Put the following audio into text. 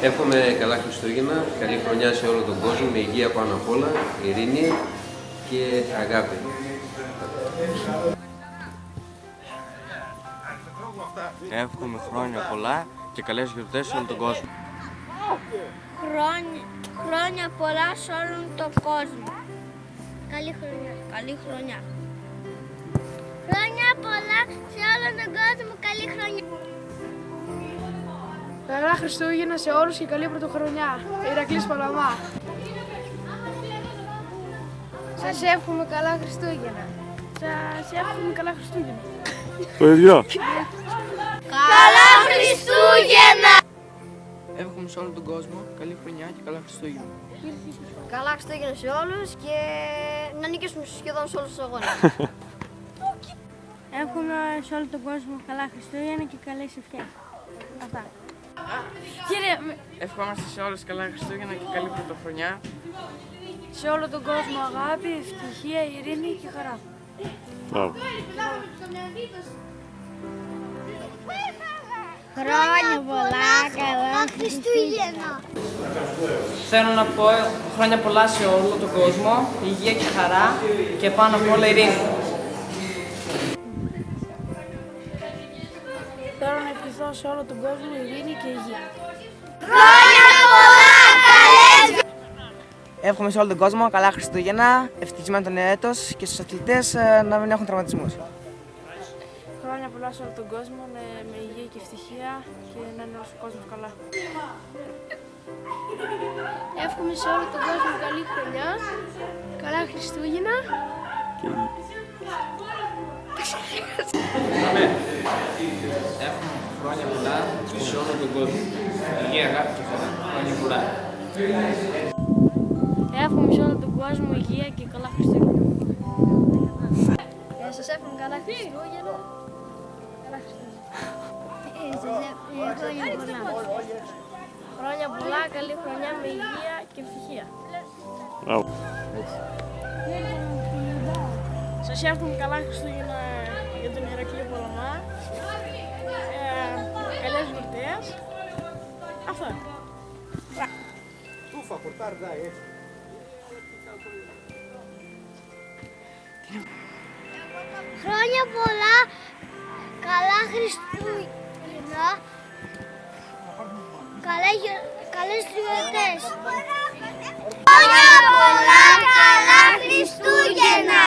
Εύχομαι καλά Χριστούγεννα, καλή χρονιά σε όλο τον κόσμο, με υγεία πάνω απ' όλα, ειρήνη και αγάπη. Εύχομαι χρόνια πολλά και καλές γιορτές σε όλο τον κόσμο. Χρόνια πολλά σε όλον τον κόσμο. Καλή χρονιά. Καλή χρονιά. Χρόνια πολλά σε όλον τον κόσμο. Καλή χρονιά. Καλά Χριστούγεννα σε όλους και καλή πρωτοχρονιά. Ηρακλής Παλαμά. Σας εύχομαι καλά Χριστούγεννα. Σας εύχομαι καλά Χριστούγεννα. Το ίδιο. Καλά Χριστούγεννα! Εύχομαι σε όλο τον κόσμο καλή χρονιά και καλά Χριστούγεννα. Καλά Χριστούγεννα σε όλους και να νικήσουμε σχεδόν σε όλους τους αγώνες. Εύχομαι σε όλο τον κόσμο καλά Χριστούγεννα και καλές ευχές. Αυτά. Κύριε, Ευχόμαστε σε όλους καλά Χριστούγεννα και καλή πρωτοχρονιά. σε όλο τον κόσμο αγάπη, ευτυχία, ειρήνη και χαρά. Χρόνια πολλά, καλά Χριστούγεννα! Θέλω να πω χρόνια πολλά σε όλο τον κόσμο, υγεία και χαρά και πάνω απ' όλα ειρήνη. Θέλω να ευχηθώ σε όλο τον κόσμο ειρήνη και υγεία. Χρόνια πολλά, καλές! Εύχομαι σε όλο τον κόσμο καλά Χριστούγεννα, ευτυχισμένο το νέο έτος και στους αθλητές να μην έχουν τραυματισμούς. Χρόνια πολλά σε όλο τον κόσμο με υγεία και ευτυχία και να είναι όλος ο κόσμος καλά. Εύχομαι σε όλο τον κόσμο καλή χρονιά, καλά Χριστούγεννα. Εύχομαι χρόνια πολλά σε όλο τον κόσμο. Υγεία, αγάπη και χαρά. Χρόνια πολλά. Εύχομαι σε όλο τον κόσμο υγεία και καλά Χριστούγεννα. Σας εύχομαι καλά Χριστούγεννα. Καλά Χριστούγεννα. Χρόνια πολλά, καλή χρονιά με υγεία και ευτυχία. Σας εύχομαι καλά Χριστούγεννα για τον Ηρακλή Παλαμά. Καλές γιορτές. Αυτό. Χρόνια πολλά, καλά Χριστούγεννα. Καλές γιορτές. Χρόνια πολλά, καλά Χριστούγεννα.